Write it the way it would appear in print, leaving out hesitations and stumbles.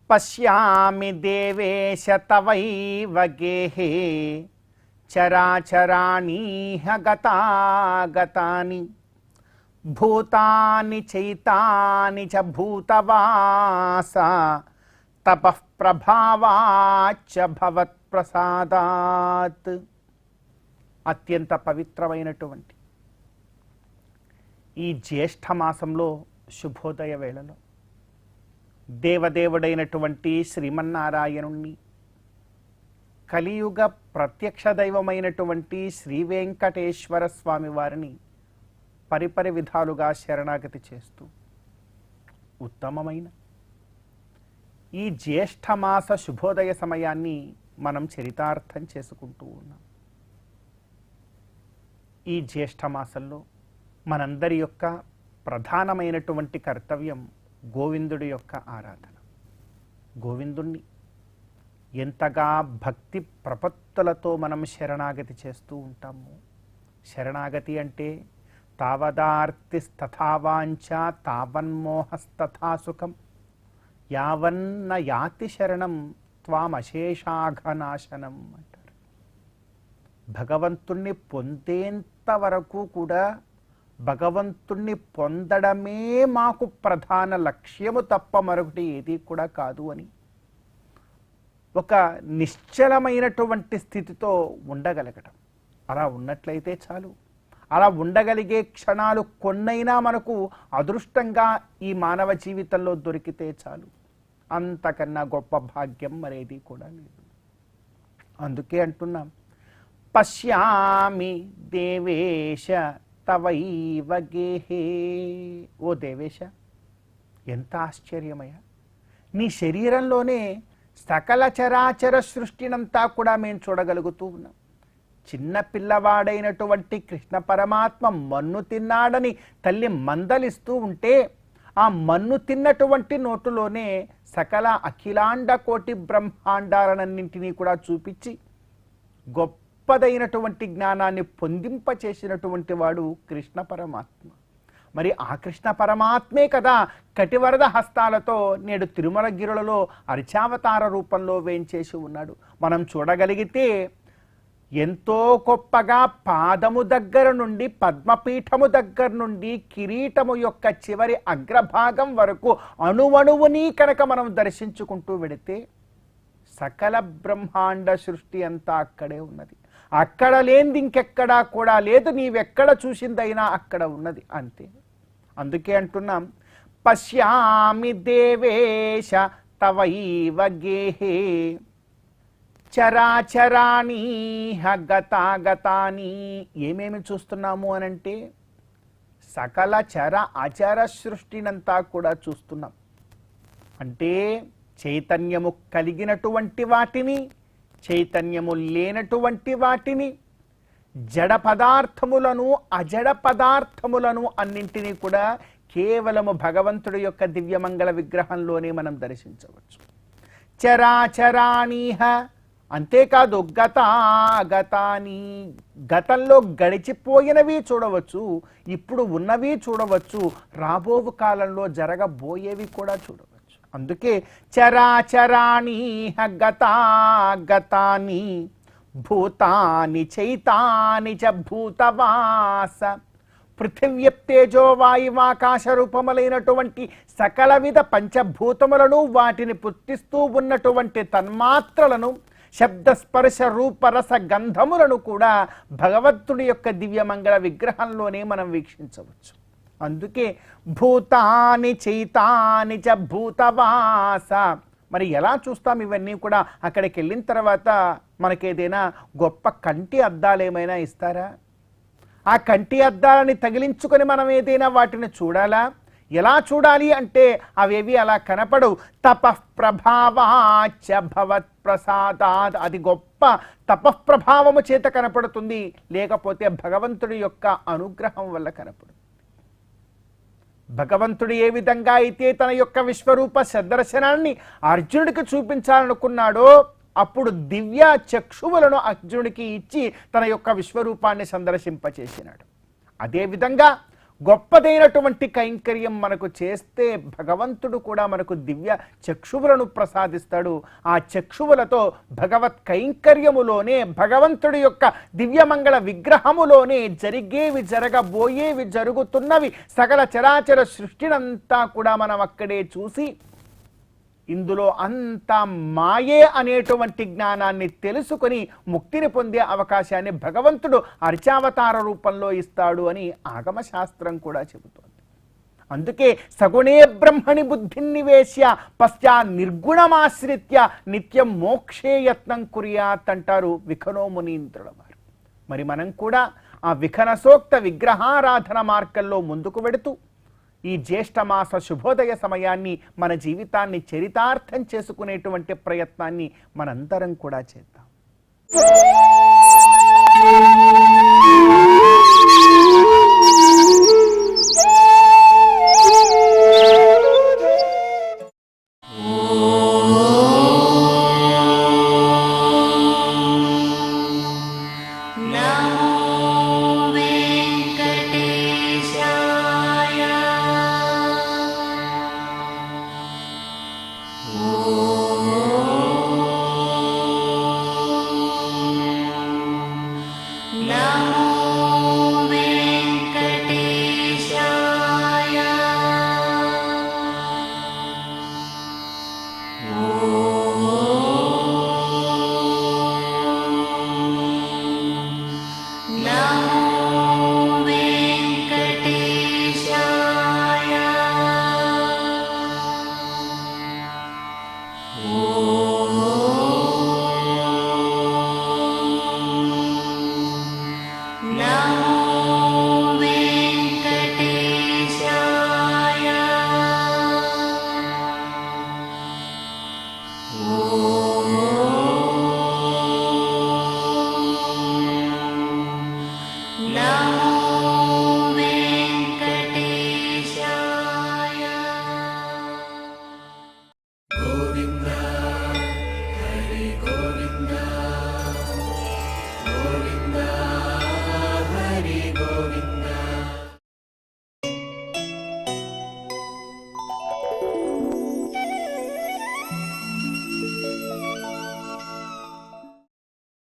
పశ్యామి దేవేశ తవైవ గేహే చరాచరాణీహ గతాగతాని భూతాని చైతాని చ భూతవాస తపః ప్రభావాచ్చ భవత్ప్రసాదాత్. అత్యంత పవిత్రమైనటువంటి ఈ జ్యేష్ఠ మాసంలో శుభోదయ వేళలో దేవదేవుడైనటువంటి శ్రీమన్నారాయణుణ్ణి, కలియుగ ప్రత్యక్ష దైవమైనటువంటి శ్రీ వెంకటేశ్వర స్వామి వారిని పరిపరి విధాలుగా శరణాగతి చేస్తూ ఉత్తమమైన ఈ జ్యేష్ఠమాస శుభోదయ సమయాన్ని మనం చరితార్థం చేసుకుంటూ ఉన్నాం. ఈ జ్యేష్ఠమాసంలో మనందరి యొక్క ప్రధానమైనటువంటి కర్తవ్యం గోవిందుడి యొక్క ఆరాధన. గోవిందుణ్ణి ఎంతగా భక్తి ప్రపత్తులతో మనం శరణాగతి చేస్తూ ఉంటాము. శరణాగతి అంటే తావదార్తిస్తథావాంఛ తావన్మోహస్తథా సుఖం యావన్న యాతి శరణం త్వామశేషాఘనాశనం అంటారు. భగవంతుణ్ణి పొందేంత వరకు కూడా భగవంతుణ్ణి పొందడమే మాకు ప్రధాన లక్ష్యము తప్ప మరొకటి ఏది కూడా కాదు అని ఒక నిశ్చలమైనటువంటి స్థితితో ఉండగలగటం. అలా ఉన్నట్లయితే చాలు. అలా ఉండగలిగే క్షణాలు కొన్నైనా మనకు అదృష్టంగా ఈ మానవ జీవితంలో దొరికితే చాలు. అంతకన్నా గొప్ప భాగ్యం మరేది కూడా లేదు. అందుకే అంటున్నాం, పశ్యామి దేవేశ తవైవ గేహే. ఓ దేవేశ, ఎంత ఆశ్చర్యమయ్యా! నీ శరీరంలోనే సకల చరాచర సృష్టినంతా కూడా మేము చూడగలుగుతూ ఉన్నాం. చిన్న పిల్లవాడైనటువంటి కృష్ణ పరమాత్మ మన్ను తిన్నాడని తల్లి మందలిస్తూ ఉంటే ఆ మన్ను తిన్నటువంటి నోటులోనే సకల అఖిలాండ కోటి బ్రహ్మాండాలన్నింటినీ కూడా చూపించి గొప్పదైనటువంటి జ్ఞానాన్ని పొందింపచేసినటువంటి వాడు కృష్ణ పరమాత్మ. మరి ఆ కృష్ణ పరమాత్మే కదా కటివరద హస్తాలతో నేడు తిరుమలగిరులలో అర్చావతార రూపంలో వేంచేసి ఉన్నాడు. మనం చూడగలిగితే ఎంతో గొప్పగా పాదము దగ్గర నుండి పద్మపీఠము దగ్గర నుండి కిరీటము యొక్క చివరి అగ్రభాగం వరకు అణువణువుని కనుక మనం దర్శించుకుంటూ వెడితే సకల బ్రహ్మాండ సృష్టి అంతా అక్కడే ఉన్నది. అక్కడ లేనిది ఇంకెక్కడా కూడా లేదు. నీవెక్కడ చూసిందైనా అక్కడ ఉన్నది, అంతే. అందుకే అంటున్నాం, పశ్యామి దేవేశ తవైవ గేహే చరాచరాణి గతాగతాని. ఏమేమి చూస్తున్నాము అనంటే సకల చర అచర సృష్టినంతా కూడా చూస్తున్నాం. అంటే చైతన్యము కలిగినటువంటి వాటిని, చైతన్యము లేనటువంటి వాటిని, జడ పదార్థములను అజడ పదార్థములను అన్నింటినీ కూడా కేవలము భగవంతుడి యొక్క దివ్యమంగళ విగ్రహంలోనే మనం దర్శించవచ్చు. చరాచరాణీహ, అంతేకాదు గతాగతాని, గతంలో గడిచిపోయినవి చూడవచ్చు, ఇప్పుడు ఉన్నవి చూడవచ్చు, రాబోవు కాలంలో జరగబోయేవి కూడా చూడవచ్చు. అందుకే చరాచరాణి గతాగతాని భూతాని చైతాని చ భూతవాస. పృథివ్యప్తేజో వాయువాకాశ రూపములైనటువంటి సకల విధ పంచభూతములను, వాటిని పుట్టిస్తూ ఉన్నటువంటి తన్మాత్రలను, శబ్దస్పర్శ రూపరస గంధములను కూడా భగవంతుడి యొక్క దివ్యమంగళ విగ్రహంలోనే మనం వీక్షించవచ్చు. అందుకే భూతాని చైతాని చ భూతవాస. మరి ఎలా చూస్తాం ఇవన్నీ కూడా? అక్కడికి వెళ్ళిన తర్వాత మనకేదైనా గొప్ప కంటి అద్దాలు ఏమైనా ఇస్తారా? ఆ కంటి అద్దాలని తగిలించుకొని మనం ఏదైనా వాటిని చూడాలా? ఎలా చూడాలి అంటే అవేవి అలా కనపడవు. తపఃప్రభావాచ్చ భవత్ప్రసాదాత్. అది గొప్ప తపఃప్రభావము చేత కనపడుతుంది, లేకపోతే భగవంతుడి యొక్క అనుగ్రహం వల్ల కనపడుతుంది. భగవంతుడు ఏ విధంగా అయితే తన యొక్క విశ్వరూప సదర్శనాన్ని అర్జునుడికి చూపించాలనుకున్నాడో అప్పుడు దివ్య చక్షువులను అర్జునుడికి ఇచ్చి తన యొక్క విశ్వరూపాన్ని సందర్శింపచేసినాడు. అదేవిధంగా గొప్పదైనటువంటి కైంకర్యం మనకు చేస్తే భగవంతుడు కూడా మనకు దివ్య చక్షువులను ప్రసాదిస్తాడు. ఆ చక్షువులతో భగవత్ కైంకర్యములోనే, భగవంతుడి యొక్క దివ్యమంగళ విగ్రహములోనే జరిగేవి, జరగబోయేవి, జరుగుతున్నవి సకల చరాచర సృష్టినంతా కూడా మనం అక్కడే చూసి ఇందులో అంతా మాయే అనేటువంటి జ్ఞానాన్ని తెలుసుకొని ముక్తిని పొందే అవకాశాన్ని భగవంతుడు అర్చావతార రూపంలో ఇస్తాడు అని ఆగమశాస్త్రం కూడా చెబుతోంది. అందుకే సగుణే బ్రహ్మణి బుద్ధిన్నివేశ్య పశ్చా నిర్గుణమాశ్రిత్య నిత్యం మోక్షే యత్నం కుర్యాత్ అంటారు విఖనో మునీంద్రుల వారు. మరి మనం కూడా ఆ విఖనసోక్త విగ్రహారాధన మార్గంలో ముందుకు వెడుతూ ఈ జ్యేష్ఠమాస శుభోదయ సమయాన్ని, మన జీవితాన్ని చరితార్థం చేసుకునేటువంటి ప్రయత్నాన్ని మనందరం కూడా చేద్దాం. No.